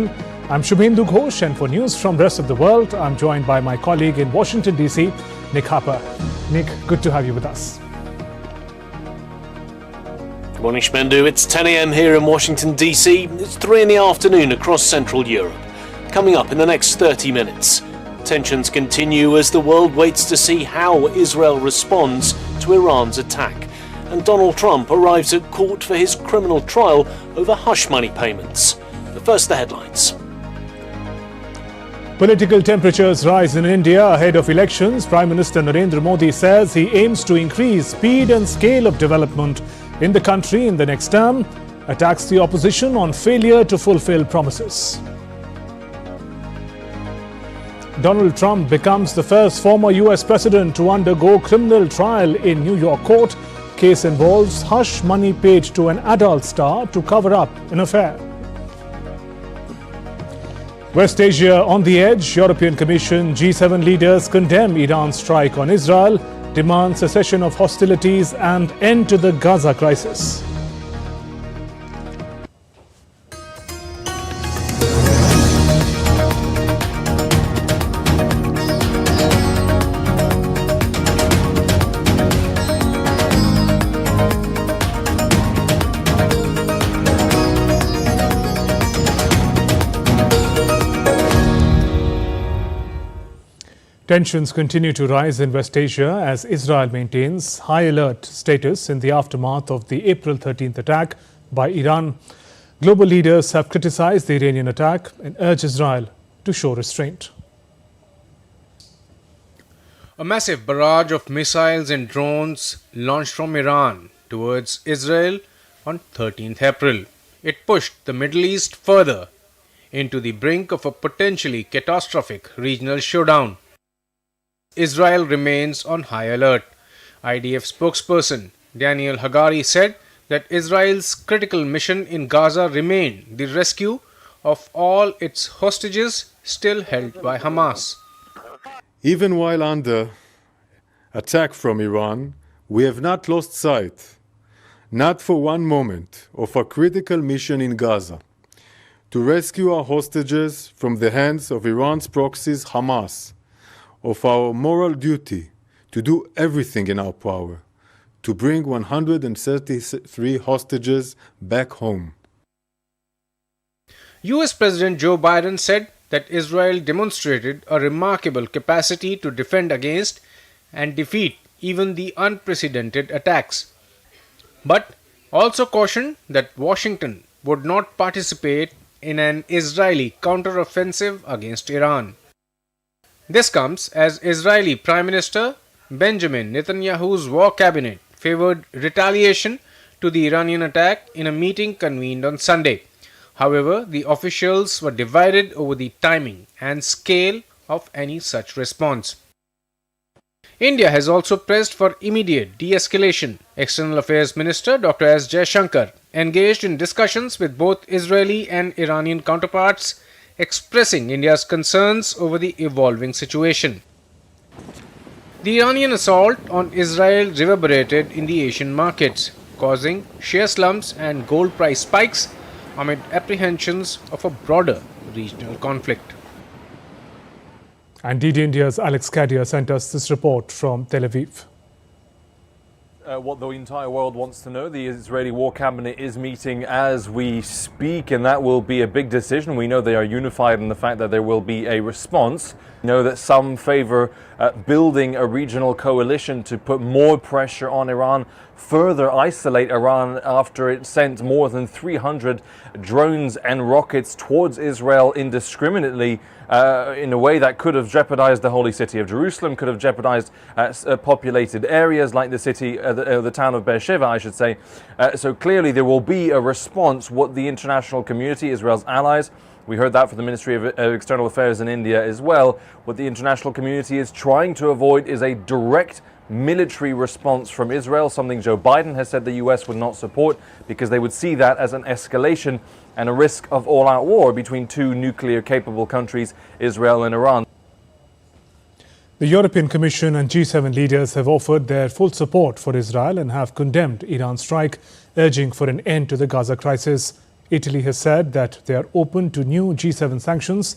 I'm Shubhendu Ghosh, and for news from the rest of the world, I'm joined by my colleague in Washington, D.C., Nick Harper. Nick, good to have you with us. Good morning, Shubhendu. It's 10 a.m. here in Washington, D.C. It's 3 in the afternoon across Central Europe. Coming up in the next 30 minutes, tensions continue as the world waits to see how Israel responds to Iran's attack. And Donald Trump arrives at court for his criminal trial over hush money payments. But first, the headlines. Political temperatures rise in India ahead of elections. Prime Minister Narendra Modi says he aims to increase speed and scale of development in the country in the next term, attacks the opposition on failure to fulfill promises. Donald Trump becomes the first former U.S. president to undergo criminal trial in New York court. Case involves hush money paid to an adult star to cover up an affair. West Asia on the edge. European Commission G7 leaders condemn Iran's strike on Israel, demand cessation of hostilities and end to the Gaza crisis. Tensions continue to rise in West Asia as Israel maintains high alert status in the aftermath of the April 13th attack by Iran. Global leaders have criticized the Iranian attack and urged Israel to show restraint. A massive barrage of missiles and drones launched from Iran towards Israel on 13th April. It pushed the Middle East further into the brink of a potentially catastrophic regional showdown. Israel remains on high alert. IDF spokesperson Daniel Hagari said that Israel's critical mission in Gaza remained the rescue of all its hostages still held by Hamas. Even while under attack from Iran, we have not lost sight, not for one moment, of our critical mission in Gaza to rescue our hostages from the hands of Iran's proxies, Hamas, of our moral duty to do everything in our power to bring 133 hostages back home. U.S. President Joe Biden said that Israel demonstrated a remarkable capacity to defend against and defeat even the unprecedented attacks, but also cautioned that Washington would not participate in an Israeli counteroffensive against Iran. This comes as Israeli Prime Minister Benjamin Netanyahu's war cabinet favored retaliation to the Iranian attack in a meeting convened on Sunday. However, the officials were divided over the timing and scale of any such response. India has also pressed for immediate de-escalation. External Affairs Minister Dr. S. Jaishankar engaged in discussions with both Israeli and Iranian counterparts, expressing India's concerns over the evolving situation. The Iranian assault on Israel reverberated in the Asian markets, causing share slumps and gold price spikes amid apprehensions of a broader regional conflict. And DD India's Alex Kadia sent us this report from Tel Aviv. What the entire world wants to know. The Israeli War Cabinet is meeting as we speak, and that will be a big decision. We know they are unified in the fact that there will be a response. We know that some favor building a regional coalition to put more pressure on Iran, further isolate Iran after it sent more than 300 drones and rockets towards Israel indiscriminately in a way that could have jeopardized the holy city of Jerusalem, could have jeopardized populated areas like the city, the town of Beersheba, I should say. So clearly there will be a response. What the international community, Israel's allies, we heard that from the Ministry of External Affairs in India as well. What the international community is trying to avoid is a direct military response from Israel, something Joe Biden has said the U.S. would not support because they would see that as an escalation and a risk of all-out war between two nuclear-capable countries, Israel and Iran. The European Commission and G7 leaders have offered their full support for Israel and have condemned Iran's strike, urging for an end to the Gaza crisis. Italy has said that they are open to new G7 sanctions.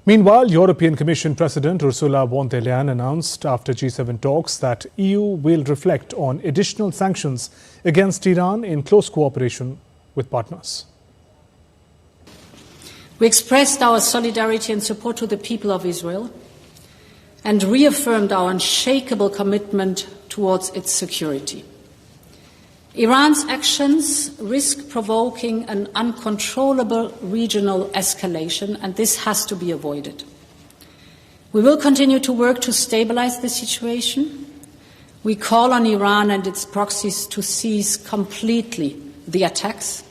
Meanwhile, European Commission President Ursula von der Leyen announced after G7 talks that EU will reflect on additional sanctions against Iran in close cooperation with partners. We expressed our solidarity and support to the people of Israel and reaffirmed our unshakable commitment towards its security. Iran's actions risk provoking an uncontrollable regional escalation, and this has to be avoided. We will continue to work to stabilize the situation. We call on Iran and its proxies to cease completely the attacks.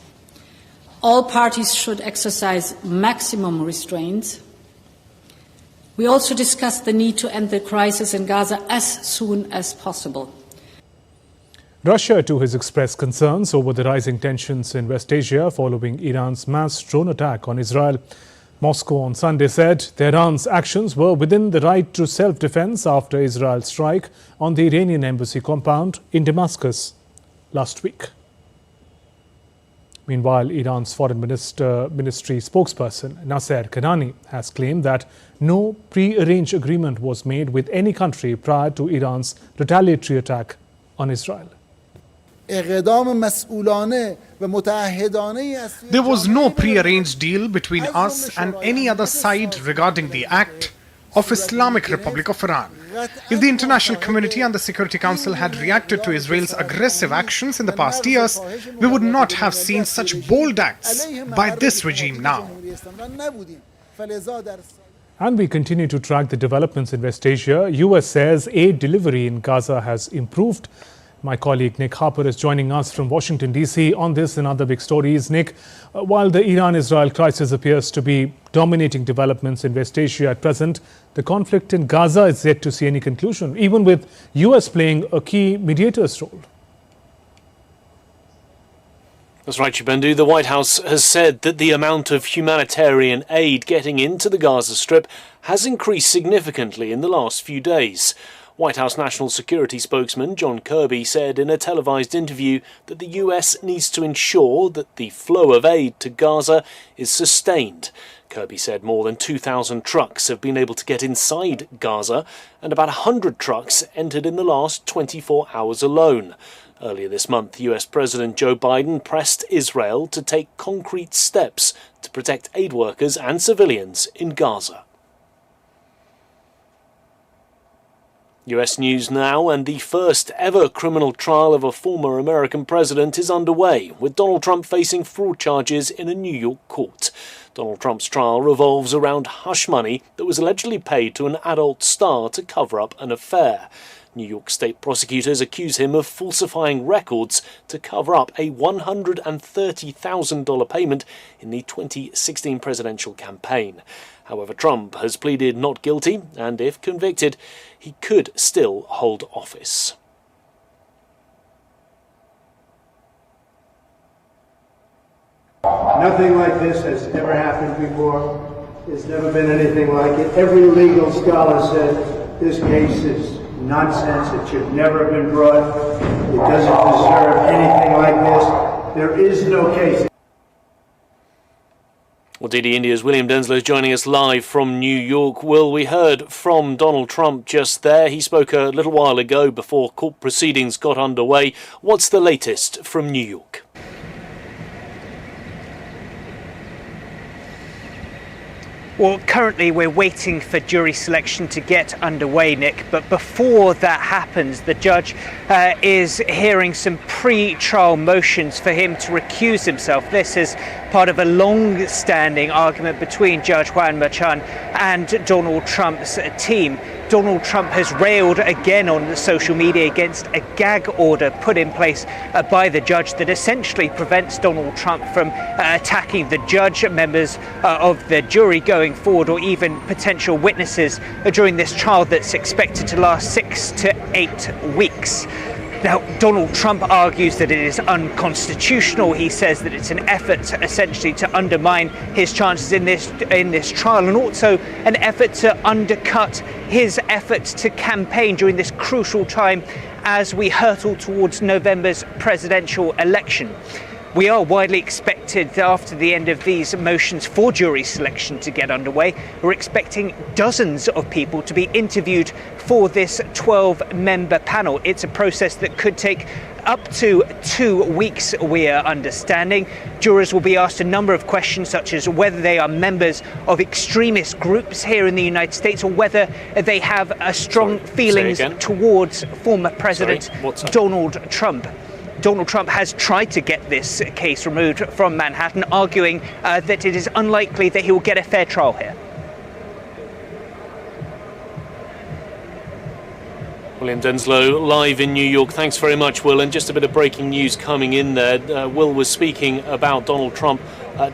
All parties should exercise maximum restraint. We also discussed the need to end the crisis in Gaza as soon as possible. Russia, too, has expressed concerns over the rising tensions in West Asia following Iran's mass drone attack on Israel. Moscow on Sunday said Tehran's actions were within the right to self-defense after Israel's strike on the Iranian embassy compound in Damascus last week. Meanwhile, Iran's foreign ministry spokesperson Nasser Kanani has claimed that no pre-arranged agreement was made with any country prior to Iran's retaliatory attack on Israel. There was no pre-arranged deal between us and any other side regarding the act of Islamic Republic of Iran. If the international community and the Security Council had reacted to Israel's aggressive actions in the past years, we would not have seen such bold acts by this regime now. And we continue to track the developments in West Asia. U.S. says aid delivery in Gaza has improved. My colleague Nick Harper is joining us from Washington, D.C. on this and other big stories. Nick, while the Iran-Israel crisis appears to be dominating developments in West Asia at present, the conflict in Gaza is yet to see any conclusion, even with U.S. playing a key mediator's role. That's right, Chibendu. The White House has said that the amount of humanitarian aid getting into the Gaza Strip has increased significantly in the last few days. White House National Security spokesman John Kirby said in a televised interview that the US needs to ensure that the flow of aid to Gaza is sustained. Kirby said more than 2,000 trucks have been able to get inside Gaza, and about 100 trucks entered in the last 24 hours alone. Earlier this month, US President Joe Biden pressed Israel to take concrete steps to protect aid workers and civilians in Gaza. US News now, and the first ever criminal trial of a former American president is underway, with Donald Trump facing fraud charges in a New York court. Donald Trump's trial revolves around hush money that was allegedly paid to an adult star to cover up an affair. New York state prosecutors accuse him of falsifying records to cover up a $130,000 payment in the 2016 presidential campaign. However, Trump has pleaded not guilty, and if convicted, he could still hold office. Nothing like this has ever happened before. There's never been anything like it. Every legal scholar says this case is nonsense. It should never have been brought. It doesn't deserve anything like this. There is no case. Well, DD India's William Densler is joining us live from New York. Will, we heard from Donald Trump just there. He spoke a little while ago before court proceedings got underway. What's the latest from New York? Well, currently we're waiting for jury selection to get underway, Nick, but before that happens, the judge is hearing some pre-trial motions for him to recuse himself. This is part of a long-standing argument between Judge Juan Merchan and Donald Trump's team. Donald Trump has railed again on social media against a gag order put in place by the judge that essentially prevents Donald Trump from attacking the judge, members of the jury going forward, or even potential witnesses during this trial that's expected to last 6 to 8 weeks. Now, Donald Trump argues that it is unconstitutional. He says that it's an effort essentially to undermine his chances in this trial, and also an effort to undercut his efforts to campaign during this crucial time as we hurtle towards November's presidential election. We are widely expected after the end of these motions for jury selection to get underway. We're expecting dozens of people to be interviewed for this 12-member panel. It's a process that could take up to 2 weeks, we are understanding. Jurors will be asked a number of questions, such as whether they are members of extremist groups here in the United States or whether they have a strong feelings towards former President Donald Trump. Donald Trump has tried to get this case removed from Manhattan, arguing that it is unlikely that he will get a fair trial here. William Denslow live in New York. Thanks very much, Will. And just a bit of breaking news coming in there. Will was speaking about Donald Trump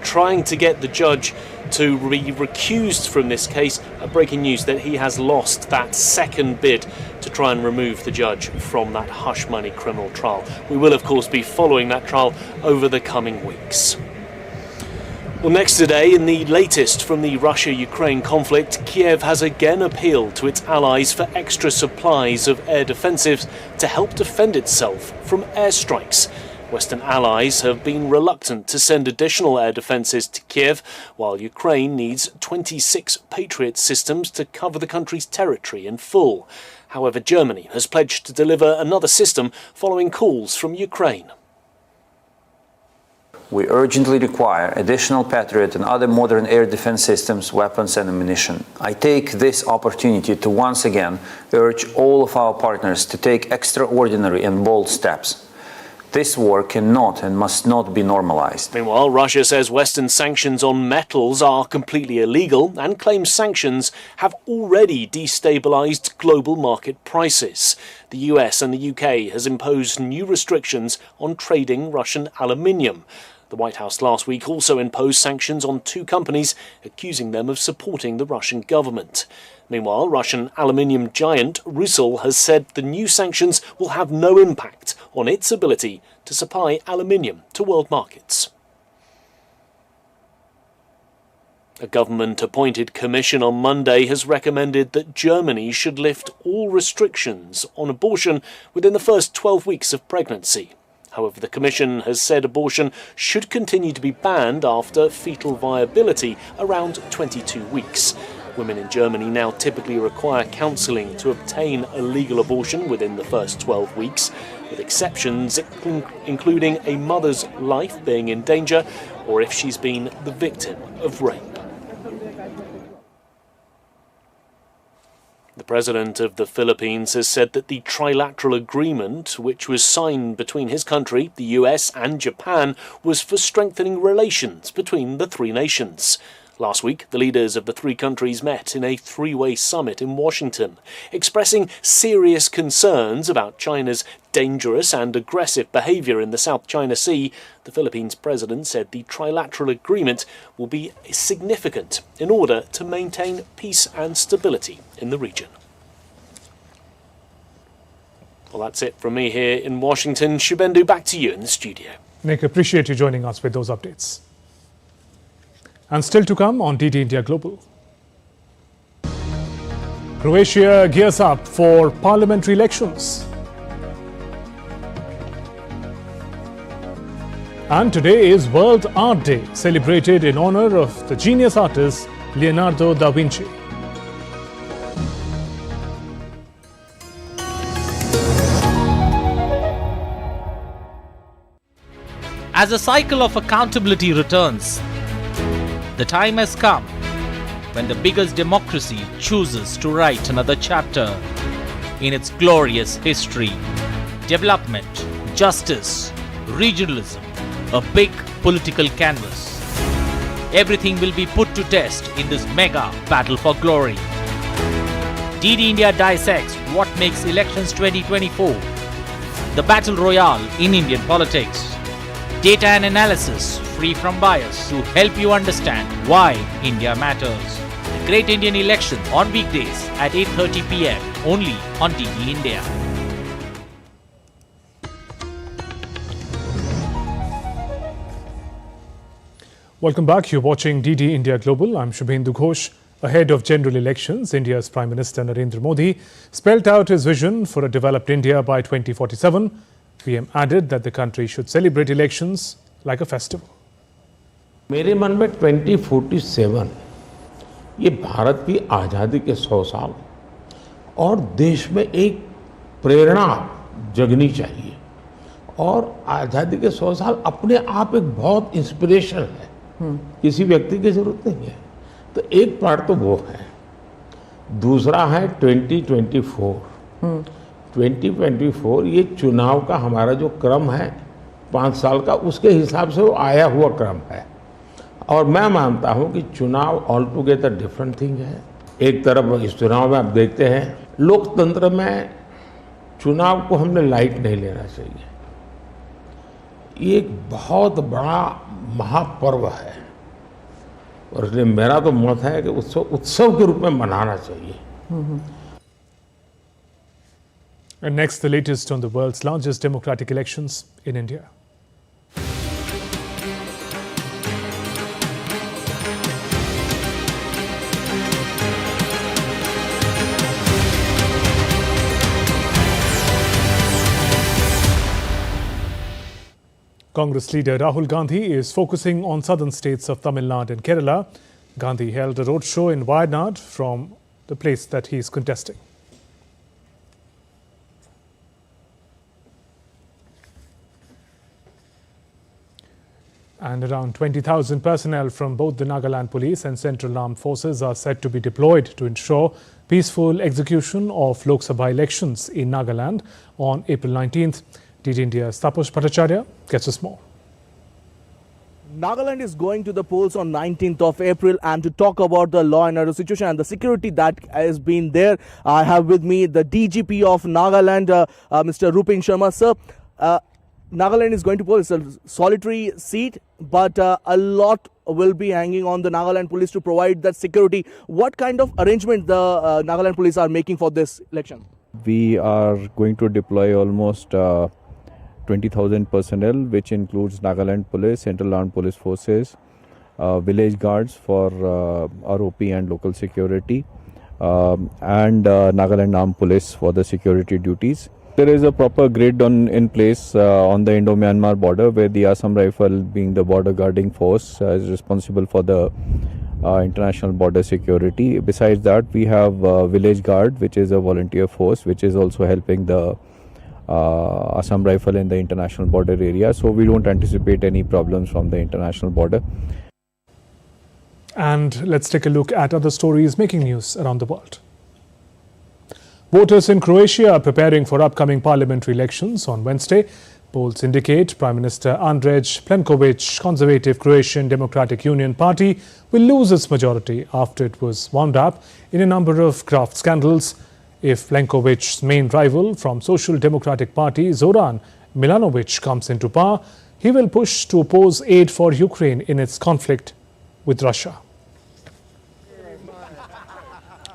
trying to get the judge to be recused from this case. Breaking news that he has lost that second bid to try and remove the judge from that hush money criminal trial. We will, of course, be following that trial over the coming weeks. Well, next today, in the latest from the Russia-Ukraine conflict, Kiev has again appealed to its allies for extra supplies of air defensives to help defend itself from airstrikes. Western allies have been reluctant to send additional air defences to Kiev, while Ukraine needs 26 Patriot systems to cover the country's territory in full. However, Germany has pledged to deliver another system following calls from Ukraine. We urgently require additional Patriot and other modern air defense systems, weapons and ammunition. I take this opportunity to once again urge all of our partners to take extraordinary and bold steps. This war cannot and must not be normalized. Meanwhile, Russia says Western sanctions on metals are completely illegal and claims sanctions have already destabilized global market prices. The US and the UK has imposed new restrictions on trading Russian aluminium. The White House last week also imposed sanctions on 2 companies, accusing them of supporting the Russian government. Meanwhile, Russian aluminium giant Rusal has said the new sanctions will have no impact on its ability to supply aluminium to world markets. A government-appointed commission on Monday has recommended that Germany should lift all restrictions on abortion within the first 12 weeks of pregnancy. However, the Commission has said abortion should continue to be banned after fetal viability around 22 weeks. Women in Germany now typically require counselling to obtain a legal abortion within the first 12 weeks, with exceptions including a mother's life being in danger or if she's been the victim of rape. The President of the Philippines has said that the trilateral agreement, which was signed between his country, the US and Japan, was for strengthening relations between the 3 nations. Last week, the leaders of the 3 countries met in a 3-way summit in Washington, expressing serious concerns about China's dangerous and aggressive behaviour in the South China Sea. The Philippines president said the trilateral agreement will be significant in order to maintain peace and stability in the region. Well, that's it from me here in Washington. Shubendu, back to you in the studio. Nick, appreciate you joining us with those updates. And still to come on DD India Global. Croatia gears up for parliamentary elections. And today is World Art Day, celebrated in honor of the genius artist Leonardo da Vinci. As the cycle of accountability returns, the time has come when the biggest democracy chooses to write another chapter in its glorious history. Development, justice, regionalism, a big political canvas. Everything will be put to test in this mega battle for glory. DD India dissects what makes elections 2024 the battle royale in Indian politics. Data and analysis free from bias to help you understand why India matters. The Great Indian Election on weekdays at 8:30 p.m. only on DD India. Welcome back. You're watching DD India Global. I'm Shubhendu Ghosh. Ahead of general elections, India's Prime Minister Narendra Modi spelled out his vision for a developed India by 2047. PM added that the country should celebrate elections like a festival. मेरे मन में 2047 ये भारत की आज़ादी के 100 साल और देश में एक प्रेरणा जगनी चाहिए और आज़ादी के 100 साल अपने आप एक बहुत इंस्पिरेशन है, किसी व्यक्ति की जरूरत नहीं है। तो एक पार्ट तो वो है, दूसरा है 2024 ये चुनाव का हमारा जो क्रम है 5 साल का, उसके हिसाब से वो आया हुआ क्रम है और मैं मानता हूँ कि चुनाव ऑल टुगेदर डिफरेंट थिंग है। एक तरफ इस चुनाव में आप देखते हैं लोकतंत्र में चुनाव को हमने लाइट नहीं लेना चाहिए, ये एक बहुत बड़ा महापर्व है और इसलिए मेरा तो मत है कि उत्सव के रूप में मनाना चाहिए। And next, the latest on the world's largest democratic elections in India. Congress leader Rahul Gandhi is focusing on southern states of Tamil Nadu and Kerala. Gandhi held a roadshow in Wayanad from the place that he is contesting. And around 20,000 personnel from both the Nagaland Police and Central Armed Forces are said to be deployed to ensure peaceful execution of Lok Sabha elections in Nagaland on April 19th. DD India's Taposh Bhattacharya gets us more. Nagaland is going to the polls on 19th of April, and to talk about the law and order situation and the security that has been there, I have with me the DGP of Nagaland, Mr. Rupin Sharma. Sir, Nagaland is going to poll. It's a solitary seat, but a lot will be hanging on the Nagaland police to provide that security. What kind of arrangement the Nagaland police are making for this election? We are going to deploy almost 20,000 personnel, which includes Nagaland Police, Central Armed Police Forces, village guards for ROP and local security, and Nagaland Armed Police for the security duties. There is a proper grid in place on the Indo-Myanmar border, where the Assam Rifle, being the border guarding force, is responsible for the international border security. Besides that, we have village guard, which is a volunteer force, which is also helping the Assam Rifle in the international border area. So we don't anticipate any problems from the international border. And let's take a look at other stories making news around the world. Voters in Croatia are preparing for upcoming parliamentary elections on Wednesday. Polls indicate Prime Minister Andrej Plenković's Conservative Croatian Democratic Union Party will lose its majority after it was wound up in a number of graft scandals. If Plenković's main rival from Social Democratic Party, Zoran Milanović, comes into power, he will push to oppose aid for Ukraine in its conflict with Russia.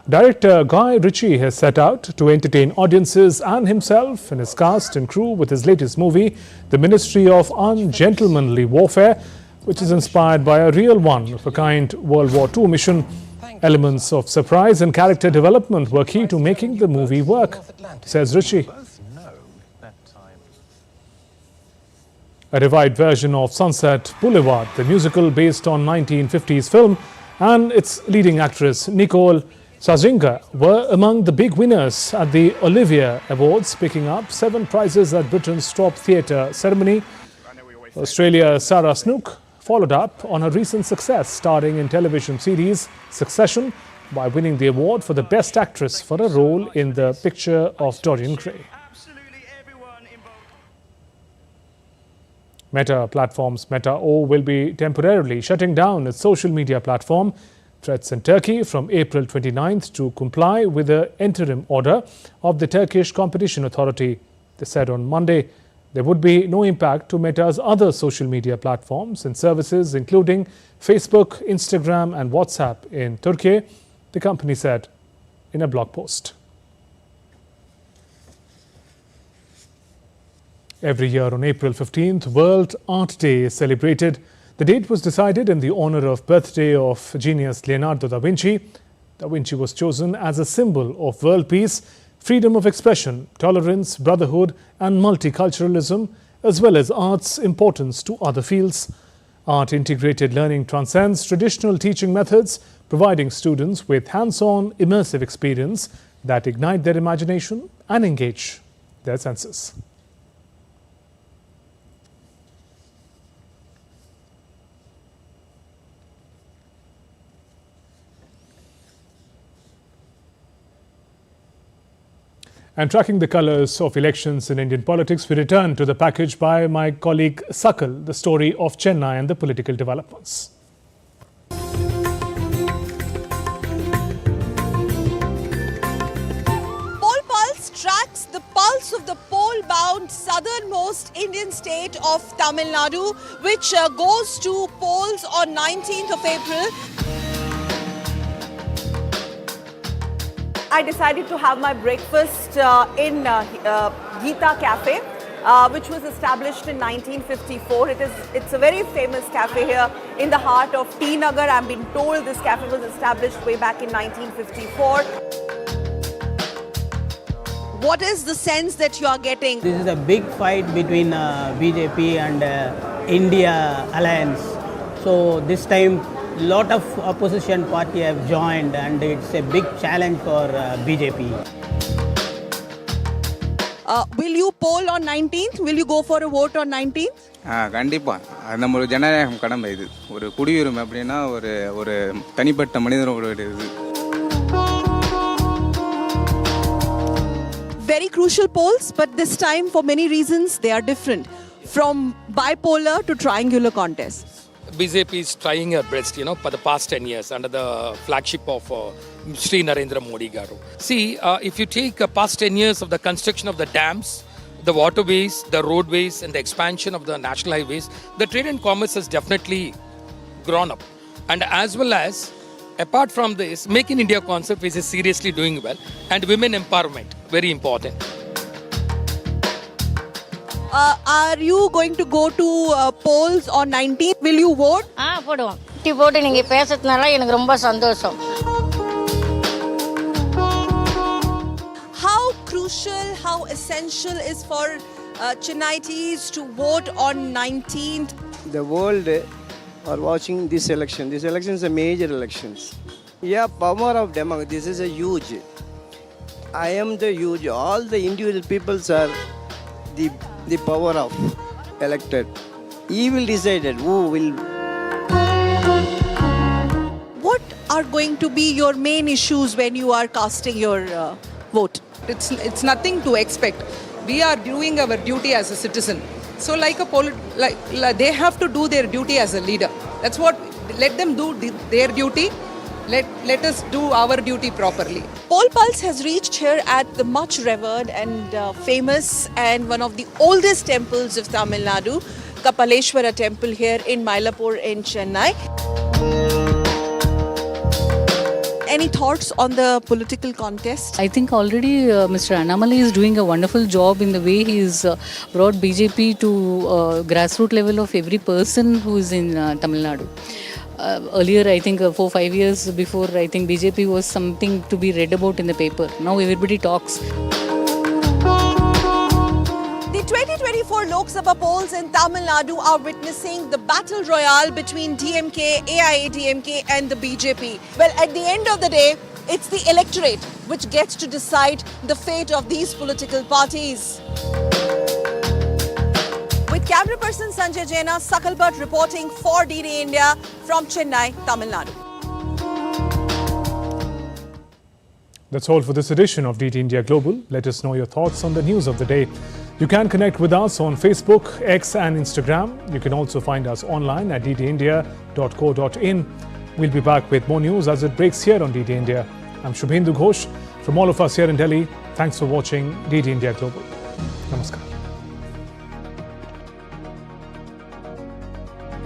Director Guy Ritchie has set out to entertain audiences and himself and his cast and crew with his latest movie, The Ministry of Ungentlemanly Warfare, which is inspired by a real one-of-a-kind World War II mission. Elements of surprise and character development were key to making the movie work, says Ritchie. A revived version of Sunset Boulevard, the musical based on 1950s film, and its leading actress Nicole Scherzinger were among the big winners at the Olivier Awards, picking up 7 prizes at Britain's top theatre ceremony. Australia's Sarah Snook followed up on her recent success starring in television series Succession by winning the award for the Best Actress for a role in The Picture of Dorian Gray. Meta platform's Meta O will be temporarily shutting down its social media platform. Threats in Turkey from April 29th to comply with the interim order of the Turkish Competition Authority. They said on Monday there would be no impact to Meta's other social media platforms and services, including Facebook, Instagram and WhatsApp in Turkey, the company said in a blog post. Every year on April 15th, World Art Day is celebrated. The date was decided in the honor of birthday of genius Leonardo da Vinci. Da Vinci was chosen as a symbol of world peace, freedom of expression, tolerance, brotherhood and multiculturalism, as well as art's importance to other fields. Art-integrated learning transcends traditional teaching methods, providing students with hands-on, immersive experience that ignite their imagination and engage their senses. And tracking the colours of elections in Indian politics, we return to the package by my colleague Sakal, the story of Chennai and the political developments. Poll Pulse tracks the pulse of the poll-bound southernmost Indian state of Tamil Nadu, which goes to polls on 19th of April. I decided to have my breakfast in Geeta Cafe, which was established in 1954. It's a very famous cafe here in the heart of T Nagar. I'm being told this cafe was established way back in 1954. What is the sense that you are getting? This is a big fight between BJP and India alliance. So this time lot of opposition party have joined and it's a big challenge for BJP. Will you poll on 19th? Will you go for a vote on 19th? கண்டிப்பா நம்ம ஒரு ஜனநாயகம் கடமை இது ஒரு குடியுரிமை அப்படினா ஒரு தனிப்பட்ட மனிதனோட இது Very crucial polls, but this time for many reasons they are different, from bipolar to triangular contests. BJP is trying her best, for the past 10 years under the flagship of Sri Narendra Modi Garu. See, if you take past 10 years of the construction of the dams, the waterways, the roadways and the expansion of the national highways, the trade and commerce has definitely grown up. And as well as, apart from this, Make in India concept which is seriously doing well, and women empowerment, very important. Are you going to go to polls on 19th? Will you vote? போடுவோம். போட்டு நீங்க பேசுறதுனால எனக்கு ரொம்ப சந்தோஷம். How crucial, how essential is for Chennaites to vote on 19th? The world are watching this election. This election is a major elections. Yeah, power of democracy. This is a huge. I am the huge. All the individual peoples are the power of elected. He will decide who will. What are going to be your main issues when you are casting your vote? It's nothing to expect. We are doing our duty as a citizen. So they have to do their duty as a leader. That's what. Let them do their duty. Let us do our duty properly. Poll Pulse has reached here at the much revered and famous and one of the oldest temples of Tamil Nadu, Kapaleshwara temple here in Mylapore in Chennai. Any thoughts on the political contest? I think already Mr. Annamalai is doing a wonderful job in the way he's brought BJP to grassroots level of every person who is in Tamil Nadu. Earlier, I think 4-5 years before, I think BJP was something to be read about in the paper. Now everybody talks. The 2024 Lok Sabha polls in Tamil Nadu are witnessing the battle royale between DMK, AIADMK and the BJP. Well, at the end of the day, it's the electorate which gets to decide the fate of these political parties. With camera person Sanjay Jaina, Sakal Bhatt reporting for DD India from Chennai, Tamil Nadu. That's all for this edition of DD India Global. Let us know your thoughts on the news of the day. You can connect with us on Facebook, X and Instagram. You can also find us online at ddindia.co.in. We'll be back with more news as it breaks here on DD India. I'm Shubhendu Ghosh. From all of us here in Delhi, thanks for watching DD India Global. Namaskar.